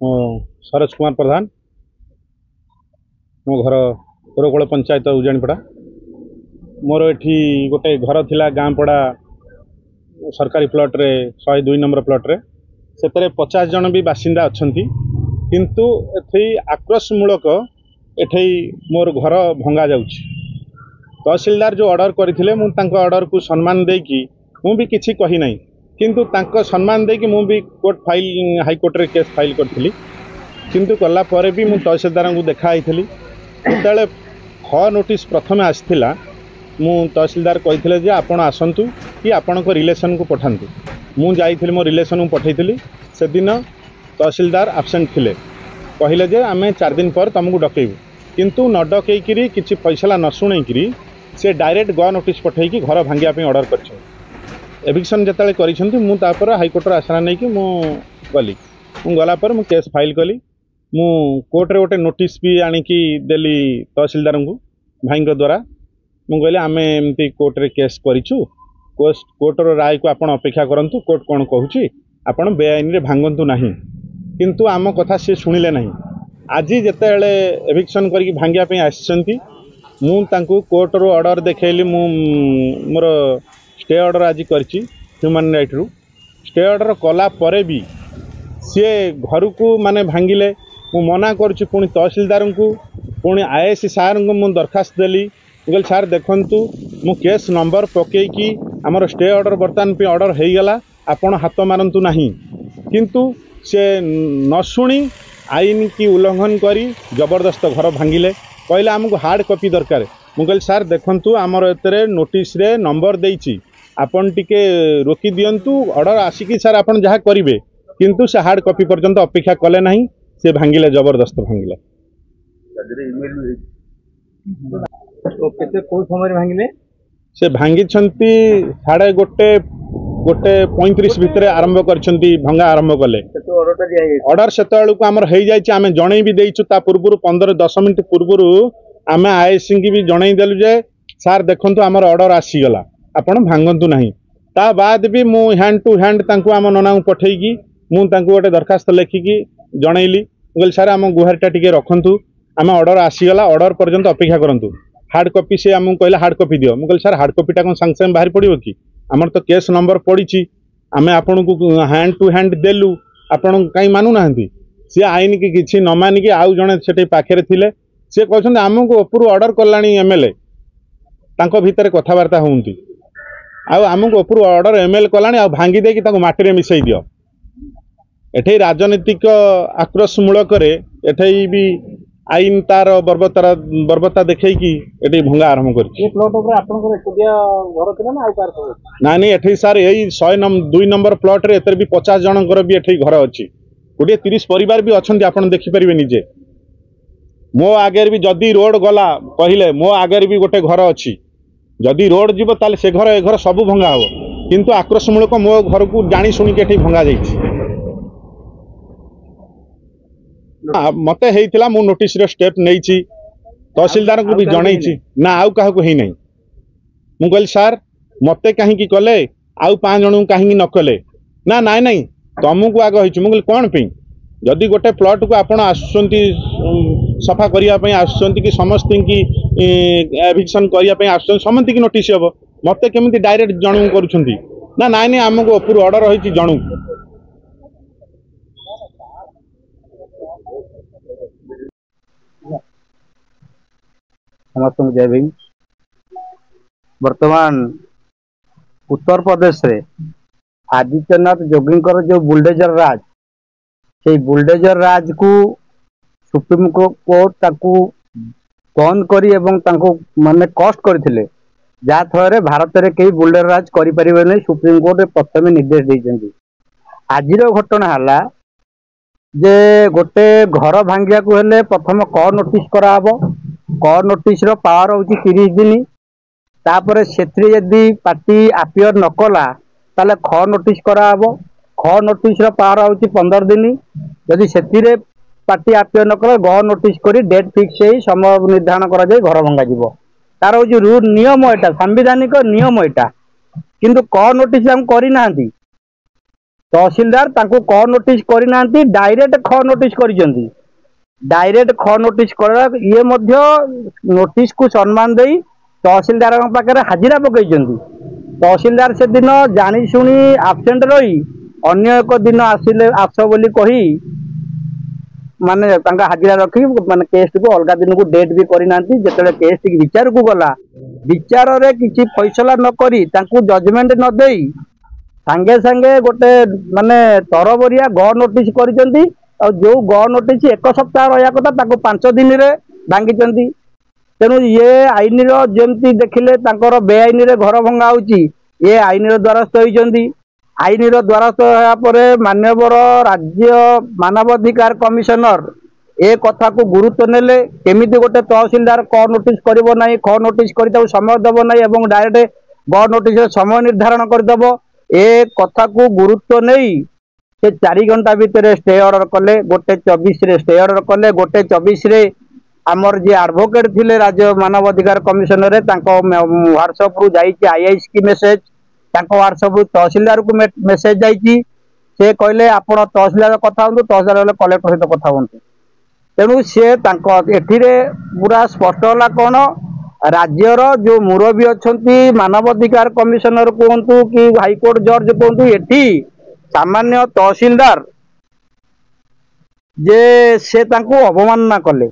मो सरोज कुमार प्रधान मो घर कोरकोल पंचायत उजाणीपड़ा मोर एठी गोटे घर थिला गाँपड़ा सरकारी प्लॉट रे 102 नंबर प्लॉट रे से 50 जन भी बासिंदा अच्छी किंतु एथि आक्रोशमूलक एठै मोर घर भंगा जाउछि। तहसीलदार जो ऑर्डर करथिले मु तांको ऑर्डर को सम्मान देकी मु भी किछि कहि नाही किंतु तांको सम्मान देकी मु भी कोर्ट फाइल हाई कोर्ट रे केस फाइल करथिली किंतु कला परे भी मु तहसीलदार को देखा आइथिली जेतेले ख नोटिस प्रथमे आस्थिला मु तहसीलदार कहिथिले जे आपण आसंतु कि आपणको रिलेशन को पठांतु मु जाइथिली मो रिलेशन को पठैथिली से दिन तहसीलदार एब्सेंट थिले कहले जे आमे 4 दिन पर तुमको डकेबू किंतु न डकईकरी किसी फैसला न शुणईकरी से डायरेक्ट ग नोटिस पठेकी घर भांगिया पे ऑर्डर कर एविक्शन जिते कर हाईकोर्टर आसरा नहीं कि गली गला पर मु केस फाइल कली मु कोर्ट रे गोटे नोटिस भी आनिकी देली तहसीलदार को भाई द्वारा मु कहली आमे एमती कोर्ट रे केस करिछु कोर्टर राय को आपण अपेक्षा करंतु कोर्ट कौन कहूँ आपण बेआईन रे भांगंतु नहीं किंतु आम कथा सी शुणिले नहीं आज जिते एविक्शन करके भांगिया पे आसछंती मु तांको कोर्ट रो ऑर्डर देखैली मु मोर स्टे ऑर्डर आज करछि ह्यूमन राइट रु स्टे ऑर्डर कला परे भी सी घर को माने भांगिले मु मना करुछि पुणी तहसीलदार को पुणी आईएससी सार को मु दरखास्त देली गल सार देखंतु मु केस नंबर पकेकी हमर स्टे ऑर्डर बर्तमान पे ऑर्डर हो गला आपण हाथ मारंतु नहीं किंतु से न शुणी आईन की उल्लंघन करी जबरदस्त घर भांगिले कहले आमको हार्ड कॉपी दरकार मुझे सार देखंतु आमर एतरे नोटिस रे नंबर देइछि आपण टिके रोकी दियंतु ऑर्डर आसिकी सार आपण जहाँ करिवे किंतु से हार्ड कॉपी पर्यंत अपेक्षा कले नहीं से भांगिले जबरदस्त भांगिले से भांगी छंती 1:35 भितर आरंभ करछंती भंगा आरंभ कले ऑर्डर से आमर हो जाए आम जन भी देचु ता पूर्व 15-10 मिनट पूर्व आम आईएससी की भी जन देलु जे सार देखंतु आमर ऑर्डर आसीगला आपण भांगंतु नहीं ता बाद भी मु हैंड टू हैंड तांको आम नना को पठेकी मु तांको गोटे दरखास्त लेखिकी जनइली कहली सार आम गुहारिटा टिके रखंतु आम ऑर्डर आसीगला ऑर्डर पर्यंत अपेक्षा करंतु हार्ड कॉपी से आमको कहला हार्ड कॉपी दियो मुझे सार हार्ड कॉपीटा कौन सांगे सांगे बाहर पड़ो कि आमर तो केस नंबर पड़ी आम आपण को हैंड टू हैंड देलु आपण कहीं मानु ना सी आईन की किसी न मानिकी आउ जड़े से पाखे थे सी कहते आमको ऊपर ऑर्डर कला एमएलए तांको भितर कथबार्ता होती आमको ऊपर ऑर्डर एमएलए कला आ भांगी देकी माटी मिसई दियो एठे राजनीतिक आक्रोशमूलक एठे भी आईन तार बर्बरता देखी ये भंगा आरंभ कर नहीं एठी सार यही 102 नंबर प्लॉट रे एतर भी 50 जनकर भी एठी घर अच्छी गोटे 30 परिवार भी अच्छा आपड़ देखिपारे निजे मो आगे भी जदि रोड गला कहले मो आगे भी गोटे घर अच्छी जदि रोड जीव ताले से घर ए घर सब भंगा हो किंतु आक्रोशमूलक मो घर को जानी शुणी के भंगा जाइछि मते हेइथिला मु नोटिस रे स्टेप नेइछि तहसीलदार को भी जनइछि ना आउ काहा को हेइ नै मु कहली सार मते काहे की कले आउ 5 जण काहे न कले ना नाइ नै तुमको आग होइछि मु कहली कोन पे जदि गोटे प्लॉट को आपण आसुचंती सफा करिया पई आसुचंती कि समस्त की एविक्शन करिया पई आसुचंती समस्त की नोटिस हबो मते केमिति डायरेक्ट जणु करूछंती ना नाइ नै हमको ऊपर ऑर्डर होइछि जणु समस्त जय भीम। वर्तमान उत्तर प्रदेश रे आदित्यनाथ जोगी जो बुलडोजर राज से बुलडोजर राज को सुप्रीम कोर्ट ताकू बंद करी एवं ताकू माने कष्ट करथिले जा फल भारत रे कई बुलडोजर राज करि परिबे नै सुप्रीम कोर्ट प्रथम निर्देश देइछन्ती। आजिर घटना हला जे गोटे घर भांगिया को हेले प्रथम क नोटिस कराबो क नोटिस रो पावर होची 30 दिन तापर सेत्री यदि पार्टी अपियर न कला ताले ख नोटिस कराबो ख नोटिस रो पावर होची 15 दिन यदि सेतीरे पार्टी अपियर न कला ग नोटिस करी डेट फिक्स होई समय निर्धारण करा जाय घर भंगा जीवो तार होची रूल नियम एटा संवैधानिक नियम एटा किंतु क नोटिस हम करी नांती तहसीलदार तांको क नोटिस करना डायरेक्ट ख नोटिस करिसेंती डायरेक्ट ख नोटिस कर ये मध्य नोटिस को सम्मान दे तहसीलदार पाखे हाजिरा पकईचंती तहसीलदार से दिन जानी शुणी आबसेंट रही अन्य एक दिन आसिले आस बोली कही माने हाजिरा रखी माने केस को अलग दिन को डेट भी करना जिते केस टी विचार को गला विचार रे किसी फैसला न करी तांको जजमेंट न देई सांगे सांगे गोटे माने तरबरिया ग नोटिस करिसेंती और जो ग नोटिस एक सप्ताह रहा कथा ताको 5 दिन रे भांगी तेणु ये आईन जमती देखिले तांकर बेआईन रे घर भंगा होची ये आईन द्वारस्थ होइचंती आईन द्वारस्थ होया परे माननीय राज्य मानवाधिकार कमिशनर ए कथा को गुरुत्व नेले केमिति गोटे तहसीलदार क नोटिस करिवो नाही ख नोटिस करि ताऊ समय देबो नाही एवं डायरेक्ट ग नोटिस रे समय निर्धारण करदेबो ए कथा को गुरुत्व नहीं से 4 घंटा भितर स्टे ऑर्डर कले गोटे 24 रे स्टे ऑर्डर कले गोटे 24 रे आमर जे एडवोकेट थिले राज्य मानवाधिकार कमिशनर रे तांको व्हाट्सएप रु जाईची आईआईसी की मेसेज तांको व्हाट्सएप रु तहसीलदार को मेसेज जाईची से कहले आपण तहसीलदार कथा हुंतु तहसीलदार कलेक्टर सहित कथा हुंतु तेणु सी एठिरे पूरा स्पष्ट होला कौन राज्यर जो मुरबी अच्छा मानवाधिकार कमिशनर कहतु कि हाईकोर्ट जज कहतु एठी सामान्य तहसीलदार जे से तांको अवमानना कले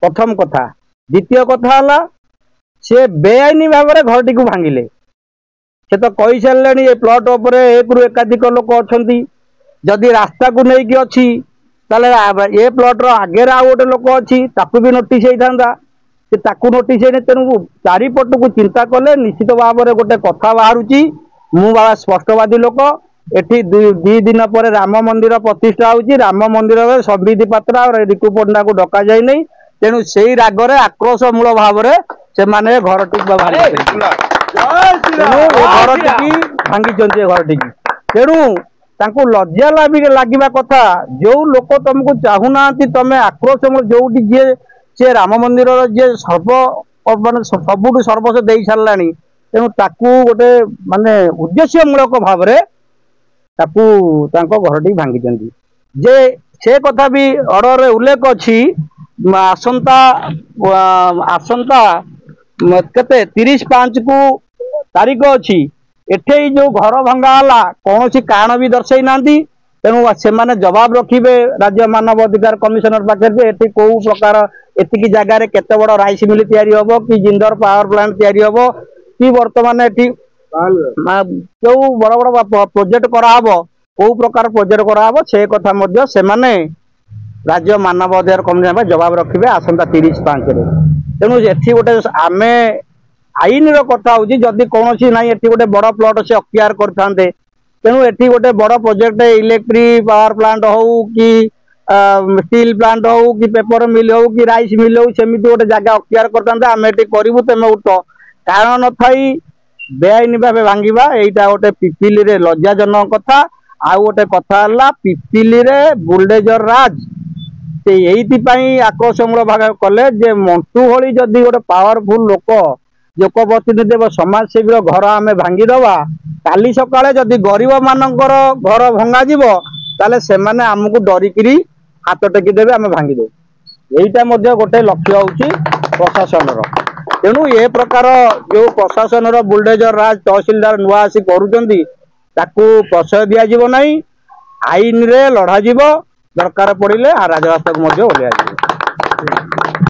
प्रथम कथा द्वितीय कथा हला से बेआईनी भाव में घर टी भांगिले से तो कही सारे ये प्लॉट उपर एक रु एकाधिक लोक अच्छा जदि रास्ता को लेकिन अच्छी ए प्लॉट आगे आ गोटे लोक अच्छी ताकू भी नोटिस होता ताकू नोटिस है तेणु चारिपट को चिंता कले निश्चित भाव में गोटे कथा बाहर मु बाबा स्पष्टवादी लोक एठी 2 दिन पर राम मंदिर प्रतिष्ठा होची राम मंदिर में समृद्धि पात्र और रिकु पंडा को डका जाए नहीं तेणु से रागरे आक्रोश मूल भाव में से माने घर टी भांगी घर टी तेणु तांको लज्जा लगे कथा जो लोक तुमको चाहूना तमें आक्रोश जो जे से राम मंदिर जे सर्व मान सबुठ सर्वस्व दे सारा तेणु ताकू गोटे माने उद्देश्यमूलक भाव घर भांगी जे से कथा भी ऑर्डर उल्लेख अच्छी आसंता आसंता केते 30/5 को तारीख अच्छी एठे जो घर भंगाला कौन सी कारण भी दर्शाई ना तेणु से जवाब रखिए राज्य मानवाधिकार कमिशनर पाखे एटी कौ प्रकार एतिकी जगार केते बड़ राइस मिल तैयारी होबो कि जिंदर पावर प्लांट तैयारी होबो कि वर्तमान एटी जो बड़ बड़ प्रोजेक्ट कराबो कौ प्रकार प्रोजेक्ट कराबो से कथा मध्य से माने राज्य मानवाधिकार कमिशनर जवाब रखिए आसंता 30/5 रे तेणु एठी गोटे आमे आईन कथा हूँ जदि कौन सी ना एटी गोटे बड़ प्लॉट से अक्तियार करते तेणु एटी गोटे बड़ प्रोजेक्ट इलेक्ट्रिक पावर प्लांट हो कि स्टील प्लांट हो कि पेपर मिल हो कि राइस मिल हो सेमती गोटे जगह अक्तियार करते आम ये करूँ तेमें उठ कारण न थी बेआईन भाव भांगा यहाँ गोटे पिपिली रे लज्जाजनक कथा आउ गोटे कथा है पिपिली रे बुलडोजर राज से यही आक्रोशमूलक भाव कले जे मंटू भली जदि गोटे पावरफुल लोक जो प्रतिनिधि समाजसेवी घर आम भांगीदवा काली सकाळे जदि गरीब मानकर घर भंगा जीवो ताले से माने आमको डरिकी हाथ टेकी देवे आम भांगीदेव यहीटा गोटे लक्ष्य होची प्रशासन तेणु ए प्रकार जो प्रशासन बुलडोजर राज तहसीलदार नुआ आसी करुचंदी ताकू प्रशय दिया जीवो नहीं आईन रे लड़ा जीवो दरकार पड़िले राजरास्ता को ओह्लैया जीवो।